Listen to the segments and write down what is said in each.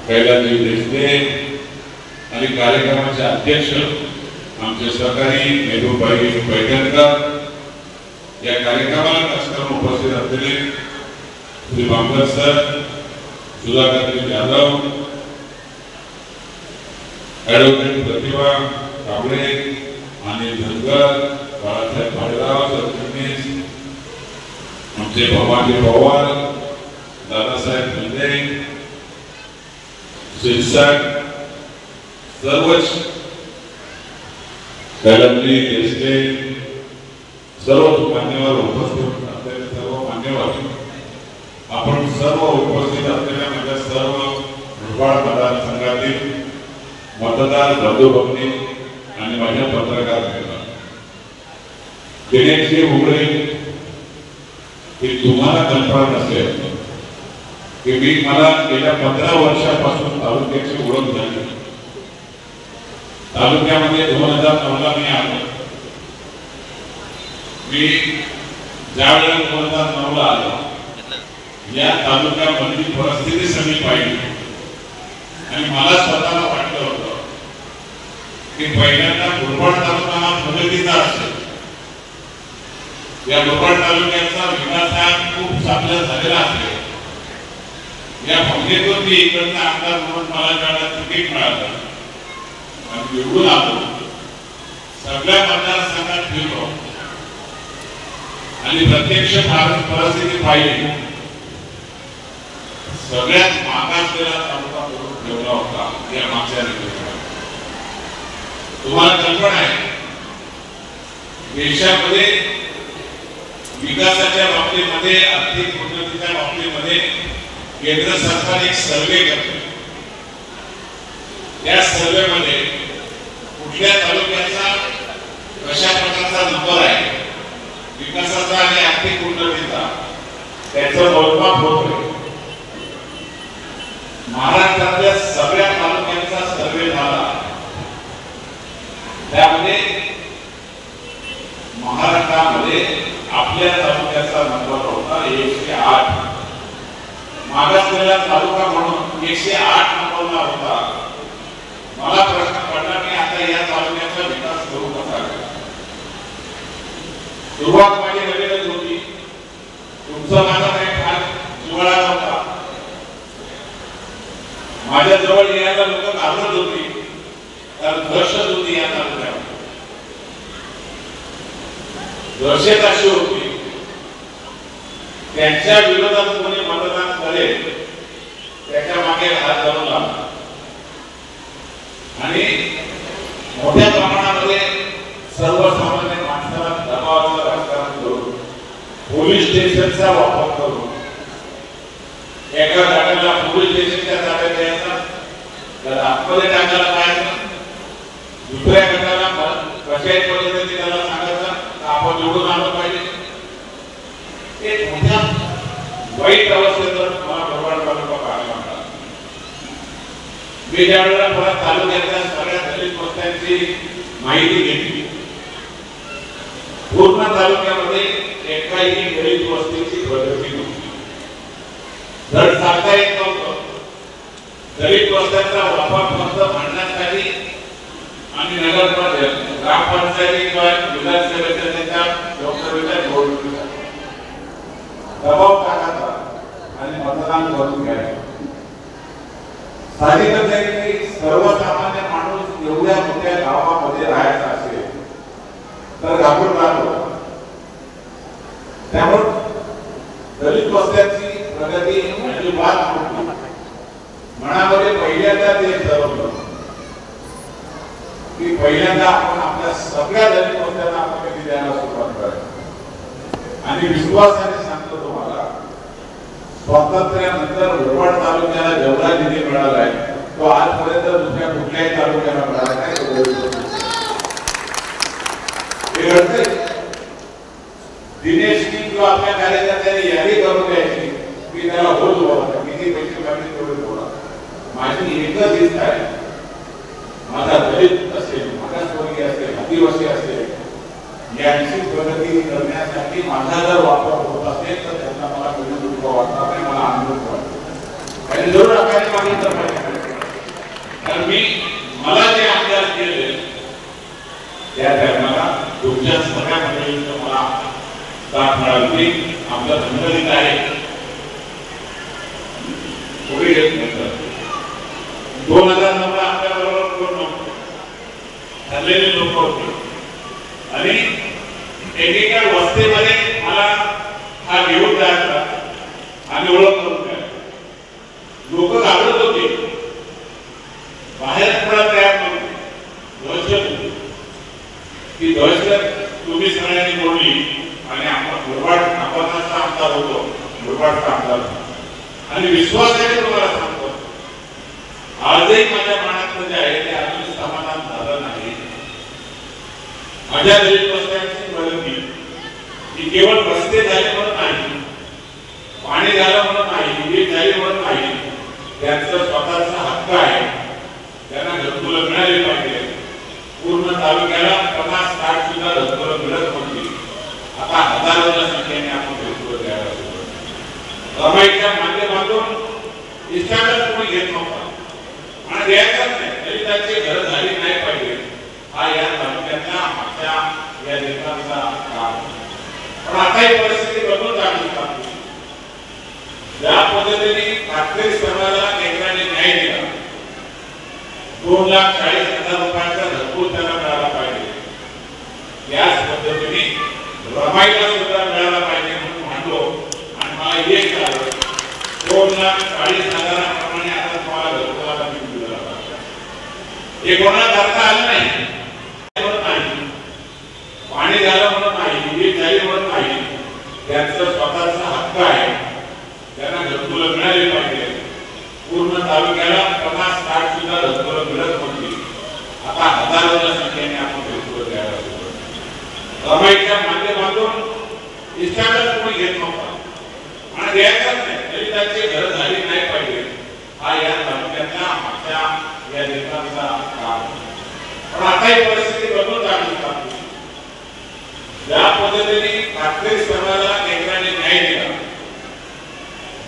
कैलासजी देशले आणि कार्यक्रमाचे अध्यक्ष आमचे सहकारी मेहबूबभाई पैठणकर, या कार्यक्रमाला खास करून उपस्थित असलेले श्री बांगर सर, सुधाकर यादव, ॲडव्होकेट प्रतिभा कांबळे, अनिल धनगर, बाळासाहेब भाडराव, सरचिटणीस आमचे भवानी पवार, दादासाहेब खंदे, शिरसाट, सर्वच कैलासजी देशले, सर्व मान्यवर उपस्थित असलेले सर्व मान्यवर, आपण सर्व उपस्थित असलेल्या माझ्या सर्व मुरबाड मतदारसंघातील मतदार बंधू भगिनी आणि माझ्या पत्रकार मित्रांनो, दिनेशजी उघडे की तुम्हाला कल्पना नसेल की मला गेल्या 15 वर्षापासून तालुक्याची ओळख झाली. तालुक्यामध्ये 2009ला मी आलो. मी ज्यावेळेला 2009ला आलो, या तालुक्यामधली परिस्थिती सगळी पाहिली आणि मला स्वतःला वाटलं होतं की पहिल्यांदा मुरबाड तालुका हा प्रगतीचा असेल. या मुरबाड तालुक्याचा विकास हा खूप चांगला झालेला असेल. या भावनेतून मी इकडचा आमदार म्हणून मला ज्यावेळेला तिकीट मिळालं आणि निवडून आलो, सगळ्या मतदारसंघात फिरलो आणि प्रत्यक्ष परिस्थिती पाहिली. सगळ्यात मागासलेला तालुका करून ठेवला होता या मागच्या निवडणुकीत. तुम्हाला कल्पना आहे, देशामध्ये विकासाच्या बाबतीमध्ये, आर्थिक उन्नतीच्या बाबतीमध्ये केंद्र सरकार एक सर्वे करते. या सर्वे मध्ये कुठल्या तालुक्याचा कशा प्रकारचा नंबर आहे, विकासाचा आणि आर्थिक उन्नतीचा, त्याचं मोजमाप होतं. महाराष्ट्रातल्या सगळ्या तालुक्यांचा सर्वे झाला. त्यामध्ये महाराष्ट्रामध्ये आपल्या तालुक्याचा नंबर होता 108. मागासलेला तालुका म्हणून 108 नंबरला होता. मला प्रश्न पडला की आता या तालुक्याचा विकास करू कसा. सुरुवात माझी नवीनच होती. तुमचा माझा काही फार जुळा नव्हता. माझ्या जवळ यायला लोक घाबरत होती, कारण दहशत होती या तालुक्यात. दहशत अशी होती, त्यांच्या विरोधात कोणी मतदान करेल त्याच्या मागे हात धरून लागला आणि मोठ्या प्रमाणामध्ये सर्वसामान्य माणसाला दबावाचं राजकारण करून, पोलीस स्टेशनचा वापर करून, एका जागेला पोलीस स्टेशनच्या जागेत द्यायचा, तर आतमध्ये टाकायला पाहायचं, दुसऱ्या गटाला कशाही पद्धतीने त्याला सांगायचं आपण निवडून आलं पाहिजे. एक मोठ्या वाईट अवस्थेवर मला मुरबाड तालुका पाहायला मिळाला. मी ज्यावेळेला मला तालुक्यातल्या सगळ्या दलित वस्त्यांची माहिती घेतली, पूर्ण तालुक्यामध्ये एकाही दलित वस्तीची प्रगती नव्हती. धड सांगता येत नव्हतं. दलित वस्त्यांचा वापर फक्त भांडण्यासाठी आणि ग्रामपंचायती किंवा विधानसभेच्या त्यांच्या लोकसभेच्या निवडणुकीसाठी दबाव टाकायचा आणि मतदान करून घ्यायचं. साहजिकच आहे की सर्वसामान्य माणूस एवढ्या मोठ्या गावामध्ये राहायचा असेल तर घाबरून राहतो. त्यामुळे दलित वस्त्यांची प्रगती अजिबात नव्हती. मनामध्ये पहिल्यांदा ते ठरवलं की पहिल्यांदा आपण आपल्या सगळ्या दलित वस्त्यांना आपण कधी द्यायला सुरुवात करायची. आणि विश्वासाने सांगतो तुम्हाला, स्वातंत्र्यानंतर मुरबाड तालुक्याला जेवढा निधी मिळाला आहे तो आजपर्यंत दुसऱ्या कुठल्याही तालुक्याला मिळाला नाही. दिनेशनी किंवा आपल्या कार्यकर्त्यांनी यादी करून द्यायची की त्याला होत बोला, किती पैसे लागले तेवढे बोला. माझी एकच इच्छा आहे, माझा दलित असेल, मागासवर्गीय असेल, आदिवासी असेल, यांची प्रगती करण्यासाठी माझा जर वापर होत असेल तर त्यांना मला कधी दुःख वाटणार नाही, मला आनंद वाटतो. आणि जरूर आकाने मागितलं पाहिजे. कारण मला जे आमदार केले त्या टायमाला तुमच्या सगळ्या मंडळींचं मला साथ मिळाली. आमच्या संघटित आहे थोडी 2009 आपल्या बरोबर कोण नव्हते, ठरलेले लोक होते आणि एकेका वस्तीमध्ये मला हा घेऊन जायचा आणि ओळख करून द्यायचा. लोक घाबरत होते, बाहेर पडा तयार नव्हते. दहशत ती दहशत तुम्ही सगळ्यांनी बोलली आणि आपण मुरबाड आपणाचा आमदार होतो, मुरबाडचा आमदार आणि विश्वासाने तुम्हाला सांगतो आजही माझ्या मनात जे आहे ते अजून समाधान झालं नाही. माझ्या दलित वस्त्यांची प्रगती ही केवळ रस्ते झाले म्हणून नाही, पाणी झालं म्हणून नाही, वीज झाली म्हणून नाही. त्यांचा स्वतःचा हक्क आहे, त्यांना घरकुलं मिळाली पाहिजे. पूर्ण तालुक्याला 50-60 सुद्धा घरकुलं मिळत होती. आता हजारोच्या संख्येने आपण घरकुलं द्यायला सुरुवात. रमाईच्या माध्यमातून इष्टाचार कोणी घेत नव्हता आणि द्यायचाच नाही. दलितांची घर झाली नाही पाहिजे हा या तालुक्यातल्या आमच्या या लेखांचा काम. पण आता ही परिस्थिती बदलून जाणून लागली. ज्या पद्धतीने कातकरी समाजाला केंद्राने न्याय दिला, 2,40,000 रुपयांचा घरकुल त्यांना मिळाला पाहिजे, याच पद्धतीने रमाईला सुद्धा मिळाला पाहिजे म्हणून म्हणलो. आणि मला एक झालं 2,40,000 प्रमाणे आता तुम्हाला घरकुलाला मिळून दिला पाहिजे. हे कोणाला करता आलं नाही, पाणी झालं म्हणून नाही, वीज झाली म्हणून नाही. त्यांचा स्वतःचा हक्क आहे, त्यांना घरकुलं मिळाली पाहिजे. पूर्ण तालुक्याला 50-60 सुद्धा घरकुलं मिळत होती. आता हजारोच्या संख्येने आपण घरकुलं द्यायला सुरुवात. रमाईच्या माध्यमातून इष्टाचार कोणी घेत नव्हता आणि द्यायचाच नाही. दलितांची घर झाली नाही पाहिजे हा या तालुक्यातल्या आमच्या या लेखांचा काम. पण आता ही परिस्थिती बदलून जाणून लागली. ज्या पद्धतीने कातकरी समाजाला केंद्राने न्याय दिला,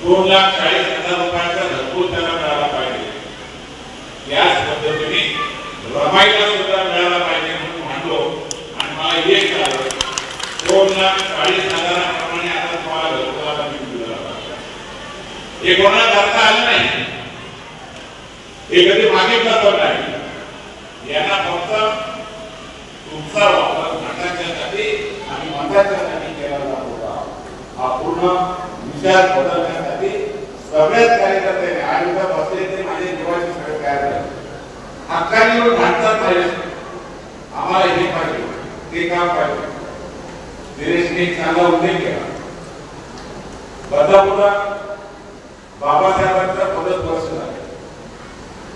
2,40,000 रुपयांचा घरकुल त्यांना मिळाला पाहिजे, याच पद्धतीने रमाईला सुद्धा मिळाला पाहिजे म्हणून म्हणलो. आणि मला एक झालं 2,40,000 प्रमाणे आता तुम्हाला घरकुलाला मिळून दिला पाहिजे. हे कोणाला करता आलं नाही, हे कधी मागितलं तर नाही. यांना फक्त तुमचा वापर नाटकासाठी आणि मताच्यासाठी केला जात होता. हा पूर्ण विचार बदलण्यासाठी सगळ्याच कार्यकर्त्यांनी आयुष्यात बसले ते माझे जीवाचे सगळे तयार झाले. हक्काने येऊन भांडतात पाहिजे, आम्हाला हे पाहिजे, ते काम पाहिजे. दिनेशने एक चांगला उल्लेख केला. बदलापूरला बाबासाहेबांचा 50 वर्ष झाले.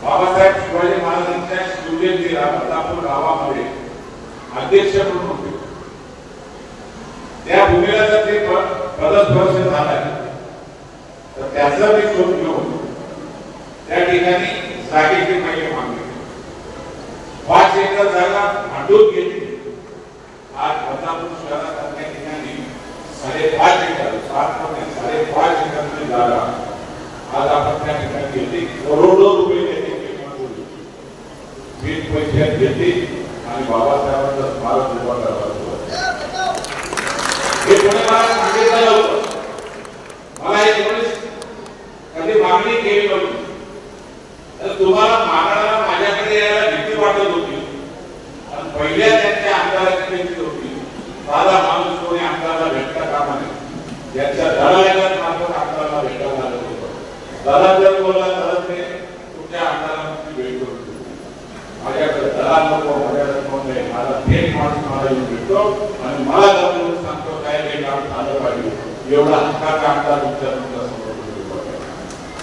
बाबासाहेब शिवाजी महाराजांच्या शिवजयंतीला बदलापूर गावामध्ये अध्यक्ष म्हणून होते. त्या भूमीला जर ते 50 वर्ष झाले तर त्याचा मी शोध घेऊन त्या ठिकाणी जागेची माहिती मागली. 5 एकर जागा भांडून घेतली. आज बदलापूर शहरासारख्या ठिकाणी 5.5 एकर 5.5 एकरची जागा आज आपण त्या ठिकाणी घेतली. करोडो रुपये त्याची किंमत होती. 20 पैशात घेतली आणि बाबासाहेबांचा स्मारक उभा करायला सुरुवात. हे कोणी मला सांगितलं होतं, मला हे कोणी कधी मागणी केली नव्हती. तर तुम्हाला मागणारा माझ्याकडे यायला भीती वाटत होती. आणि पहिल्या त्यांच्या आमदाराची भीती होती, माझा माणूस कोणी आमदाराला भेटता कामा नये. यांच्या दलालाला मार्फत आमदाराला भेटायला लागत होतं. दलाल जर बोलला तर ते तुमच्या आमदारांची भेट करू. माझ्याकडे दलाल नको, माझ्याकडे कोण नाही, माझा थेट माणूस मला येऊन भेटतो आणि मला जाऊन सांगतो काय हे काम झालं पाहिजे. एवढा हक्काचा आमदार तुमच्या समोर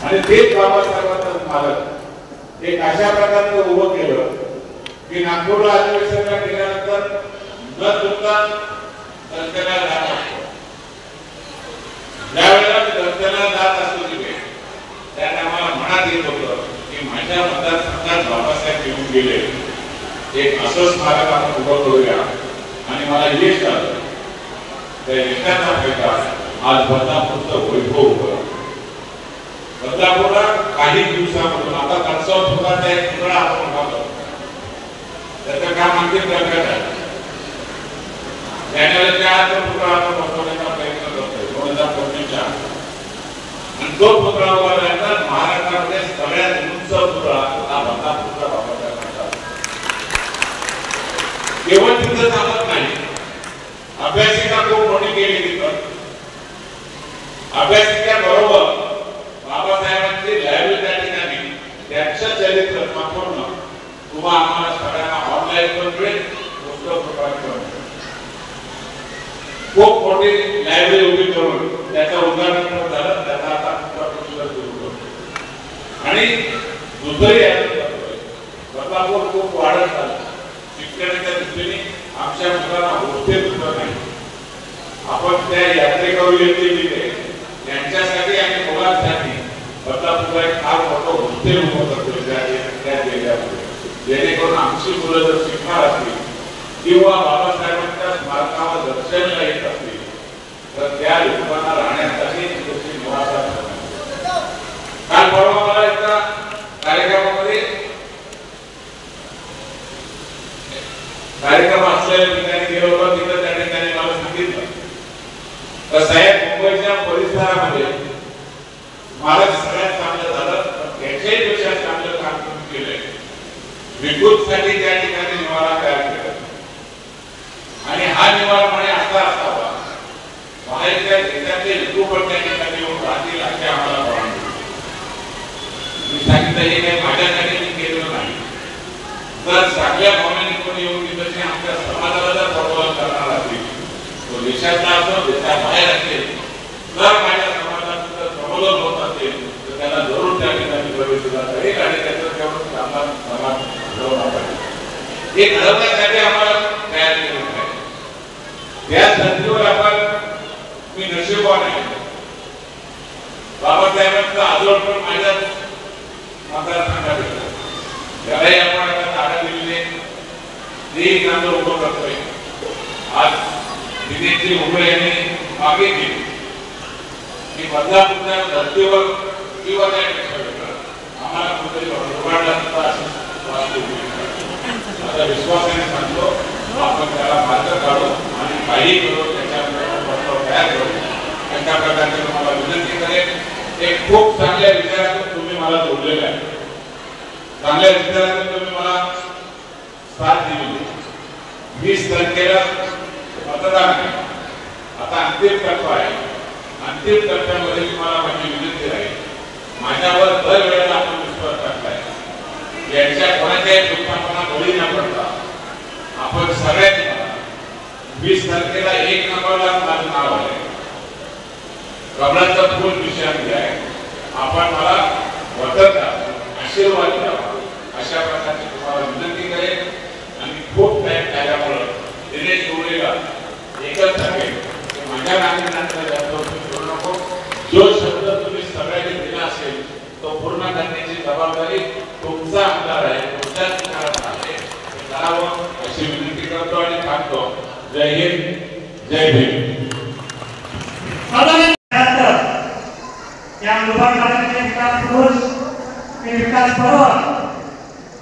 आणि तेच बाबासाहेबांचं स्मारक एक अशा प्रकारचं उभं केलं की नागपूरला अधिवेशनाला गेल्यानंतर न चुकता दर्शनाला जात असतो. ज्यावेळेला दर्शनाला जात असतो तिथे त्या टायमाला मनात येत होतं की माझ्या मतदारसंघात बाबासाहेब येऊन गेले, एक असं स्मारक आपण उभं करूया. आणि मला यश आलं. त्या यशाचा फायदा आज बदलापूरचं वैभव होतं. बदलापूरला काही दिवसांपूर्वी आता कन्सर्ट होता त्या एक पुतळा आपण उभारला त्याचं काम अंतिम टप्प्यात आहे. जानेवारीच्या आत पुतळा आपण बसवण्याचा प्रयत्न करतोय 2025च्या आणि तो पुतळा उभारल्यानंतर महाराष्ट्रामध्ये सगळ्यात उंच पुतळा हा बदलापूरचा वापरला जातो. केवळ तिथं थांबत नाही, अभ्यासिका खूप मोठी केली तिथं. अभ्यासिका बरोबर बाबासाहेबांची लायब्ररी त्या ठिकाणी त्यांचं चरित्र संपूर्ण तुम्हा आम्हाला सगळ्यांना ऑनलाईन करून मिळेल, पुस्तक प्रकाशित करून खूप मोठी लायब्ररी उभी करून त्याचं उद्घाटन झालं. त्याचा आता पुस्तक सुरू करतो आणि दुसरी बदलापूर खूप वाढत झालं. शिक्षणाच्या दृष्टीने आमच्या मुलांना हॉस्टेल सुद्धा नाही. आपण त्या यात्रेकरू येते त्यांच्यासाठी आणि मुलांसाठी बदलापूरला एक फार मोठं हॉस्टेल उभं करतो त्या जिल्ह्यामध्ये, जेणेकरून आमची मुलं जर शिकणार असतील किंवा बाबासाहेबांच्या स्मारकावर दर्शनाला येत असतील तर त्या लोकांना राहण्यासाठी निवास. काल परवा मला एका कार्यक्रमामध्ये कार्यक्रम असलेल्या ठिकाणी गेलो होतो. तिथं त्या ठिकाणी मला सांगितलं तर साहेब मुंबईच्या परिसरामध्ये मला सगळ्यात चांगलं झालं, त्याच्याही पेक्षा चांगलं काम तुम्ही केलंय. विद्युतसाठी त्या ठिकाणी निवारा तयार केला आणि हा निवारा म्हणे असा असावा बाहेरच्या देशातले लोक पण त्या ठिकाणी येऊन राहतील असे आम्हाला परवानगी. मी सांगितलं हे काही माझ्यासाठी मी केलेलं नाही. जर चांगल्या भावनेने कोणी येऊन तिथे आमच्या समाजाला जर प्रबोधन करणार असतील, तो देशातला असो देशाबाहेर असेल, जर माझ्या समाजाचं जर प्रबोधन होत असेल तर त्याला जरूर त्या ठिकाणी प्रवेश दिला जाईल आणि त्याचं तेवढं आम्हाला समाज घडवला पाहिजे. हे घडवण्यासाठी आम्हाला तयार केलं पाहिजे. या संधीवर आपण मी नशीबवान आहे. बाबासाहेबांचा आदर पण माझ्या मतदारसंघात येतो. त्यालाही आपण आता तारा दिलेले ते कांदा उभं करतोय. आज दिनेशजी उभे यांनी मागे केली की बदलापूरच्या धर्तीवर किंवा त्यापेक्षा आम्हाला कुठेतरी उभारला सुद्धा आता विश्वासाने सांगतो आपण त्याला मार्ग काढू आणि काही करू त्याच्यावर तयार करू. अशा प्रकारचे तुम्हाला विनंती करेन. एक खूप चांगल्या विचारातून तुम्ही मला जोडलेले आहे. चांगल्या विचारातून तुम्ही मला साथ दिली. 20 तारखेला मतदान आहे. आता अंतिम टप्पा आहे. अंतिम टप्प्यामध्ये तुम्हाला माझी विनंती राहील, माझ्यावर दर वेळेला आपण विश्वास टाकलाय. यांच्या कोणाच्याही दुःखापणा बळी न पडता आपण सगळ्यांनी 20 तारखेला 1 नंबरला माझं नाव आहे. कमळाचं फूल विषयामध्ये आहे. आपण मला वतनचा आशीर्वाद द्यावा अशा प्रकारची तुम्हाला विनंती करेन. आणि खूप टाइम झाल्यामुळं दिनेश जोडेला एकच सांगेल की माझ्या नागरिकांचा जास्त करू नको. जो शब्द तुम्ही सगळ्यांनी दिला असेल तो पूर्ण करण्याची जबाबदारी तुमचा आमदार आहे, तुमच्याच विचारात आहे. करावं अशी विनंती करतो आणि सांगतो. जय हिंद, जय भीम. या मुलबाडचे विकास पुरुष हे विकास पर्व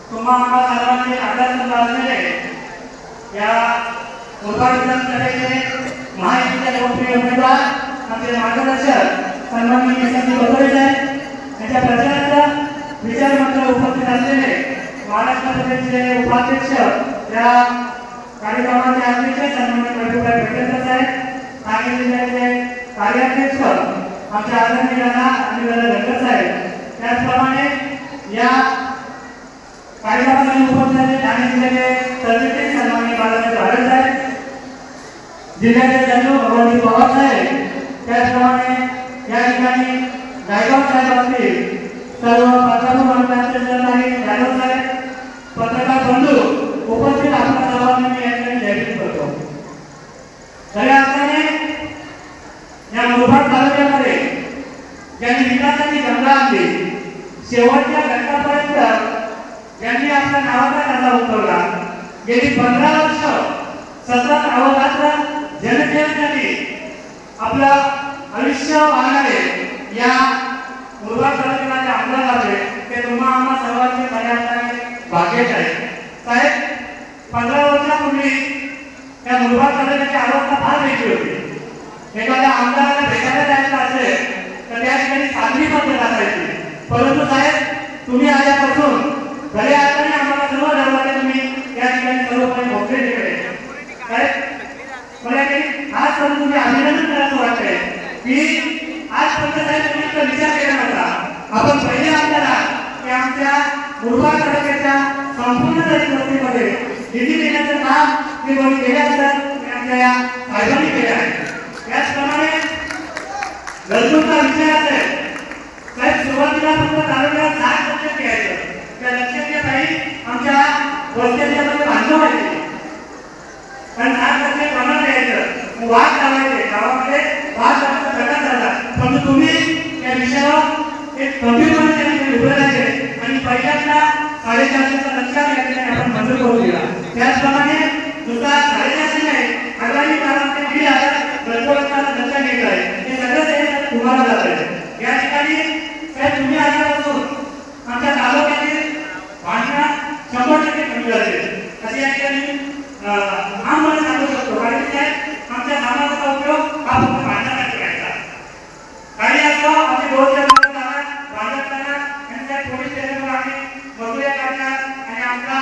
तुम्हा आम्हा सर्वांनी आदर लावलेले या मुलबाड विधानसभेचे महायुतीचे लोकप्रिय उमेदवार आमचे मार्गदर्शक सन्माननीय यशवंत बोरडे साहेब यांच्या प्रचाराचा विचारमंत्र उपस्थित असलेले महाराष्ट्र प्रदेशचे उपाध्यक्ष या कार्यक्रमाचे अध्यक्ष सन्माननीय प्रभूभाई पेटकर साहेब, ठाणे जिल्ह्याचे कार्याध्यक्ष आमचे आदरणीय राणा अनिल धनगर साहेब, त्याचप्रमाणे या कार्यक्रमाला उपस्थित असलेले ठाणे जिल्ह्याचे सरचिटणीस सन्माननीय बाळासाहेब भारत साहेब, जिल्ह्याचे सचिव भगवंती पवार साहेब, त्याचप्रमाणे या ठिकाणी गायकवाड साहेब असतील, सर्व पत्रकार मंडळाचे सहकारी जाधव साहेब, पत्रकार बंधू उपस्थित आपल्या सर्वांना मी या ठिकाणी जाहीर करतो. खऱ्या अर्थाने या मुलबाड तालुक्यामध्ये ज्यांनी विकासाची गंगा आणली, शेवटच्या घटकापर्यंत ज्यांनी आपल्या नावाचा कांदा उतरवला, गेली 15 वर्ष सतत अहोरात्र जनतेसाठी आपलं आयुष्य वाहणारे या मुलबाड तालुक्यात ते तुम्हा आम्हा सर्वांचे खऱ्या अर्थाने भाग्यच आहे. साहेब 15 वर्षापूर्वी त्या मुरबाड तालुक्याची अवस्था फार वेगळी होती. एखाद्या आमदाराला भेटायला जायचं असेल तर त्या ठिकाणी साधवी पद्धत असायची. परंतु साहेब तुम्ही आल्यापासून खऱ्या अर्थाने आम्हाला सर्व दरवाजे तुम्ही या ठिकाणी सर्वपणे मोकळे दिले. साहेब मला आज करून तुम्ही अभिनंदन करायचं वाटतंय की आजपर्यंत साहेब तुम्ही तो विचार केला नव्हता. आपण पहिले आपल्याला की आमच्या मुरबाड तालुक्याच्या संपूर्ण दलित वस्तीमध्ये निधी देण्याचं काम जे कोणी केले असतात ते आमच्या या साहेबांनी केले आहे. त्याचप्रमाणे गरजूंचा विषय असेल साहेब सुरुवातीला फक्त तालुक्याला 7% द्यायचं. त्या लक्षात घेत नाही आमच्या वस्त्याच्या मध्ये भांडणं व्हायचे पण 7% प्रमाण द्यायचं वाद लावायचे. गावामध्ये वाद लावण्याचा प्रकार झाला पण तुम्ही या विषयावर एक गंभीरपणे त्यांनी उभे राहिले आणि पहिल्यांदा 450चा लक्षात घेतल्याने आपण मंजूर करून दिला. त्याचप्रमाणे दुसरा 450 नाही आगामी काळात ते 1,000 गरजूंचा लक्षात घेतला आहे. हे सगळं तुम्हाला जात आहे. या ठिकाणी साहेब तुम्ही आल्यापासून आमच्या तालुक्यातील भांडणं 100% कमी झाले असे या ठिकाणी आम्हाला सांगू शकतो. कारण साहेब आमच्या समाजाचा उपयोग हा फक्त भांडणासाठी करायचा. काही असो आम्ही रोजच्या भांडत करणार आणि साहेब पोलीस स्टेशनवर आम्ही मजुऱ्या करणार आणि आमच्या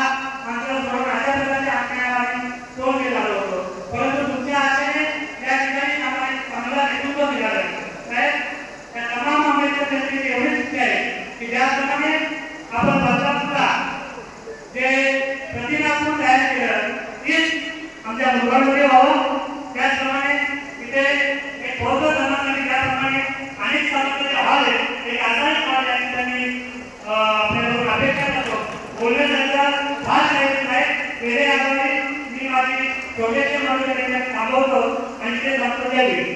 बरोबर अशा प्रकारचे आपल्याला आम्ही तोड दिला होतो. परंतु तुमच्या आशेने या ठिकाणी आम्हाला चांगला नेतृत्व मिळालं. साहेब त्या तमाम आंबेडकर जनतेची एवढी चुकी आहे की ज्याप्रमाणे आपण बदलापूरला जे प्रतिमापूर तयार केलं तीच आमच्या मुरबाडमध्ये व्हावं. त्याचप्रमाणे तिथे एक बौद्ध धर्मासाठी त्याप्रमाणे अनेक सामाजिक हॉल आहे एक आजारी हॉल या ठिकाणी आपल्याला अपेक्षा करतो. बोलण्यासारखं फार काही आहे. वेळे आधारे मी माझी छोटेसे माणूस थांबवतो आणि ते संस्था द्यावी.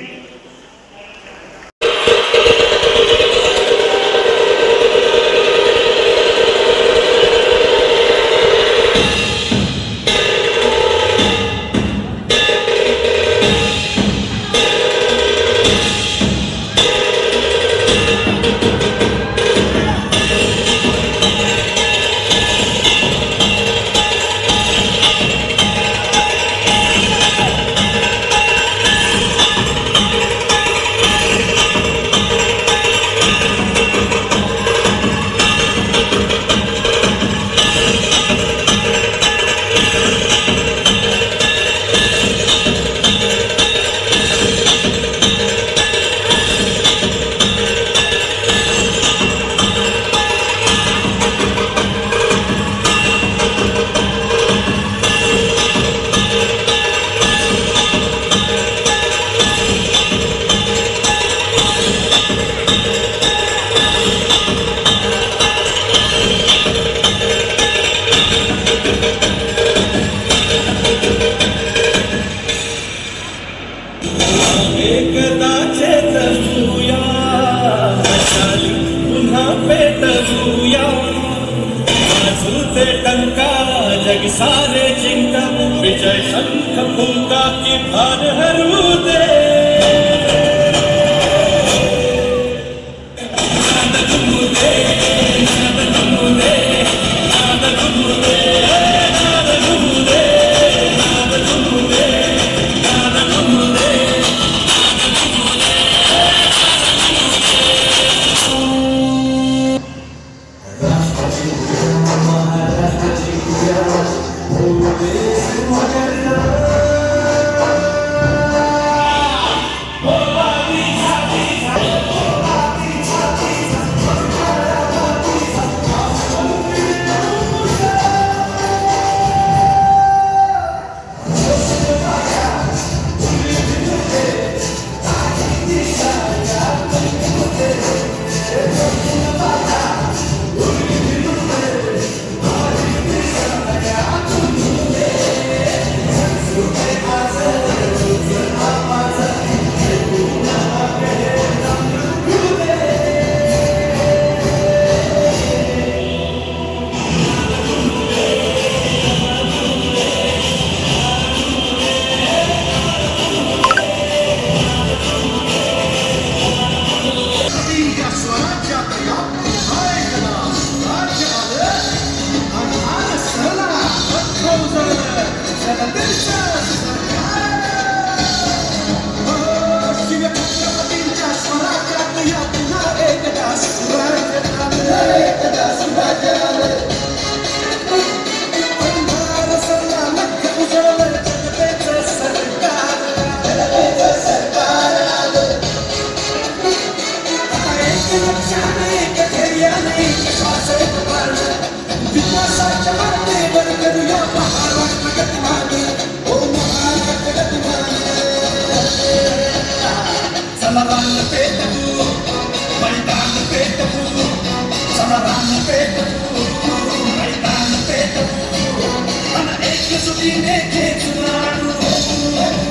जग सारे जिंका विजय शंख फूंका की भार हरू दे रान पेटवू मैदान पेटवू आणि एक सुटीने खेचून आणू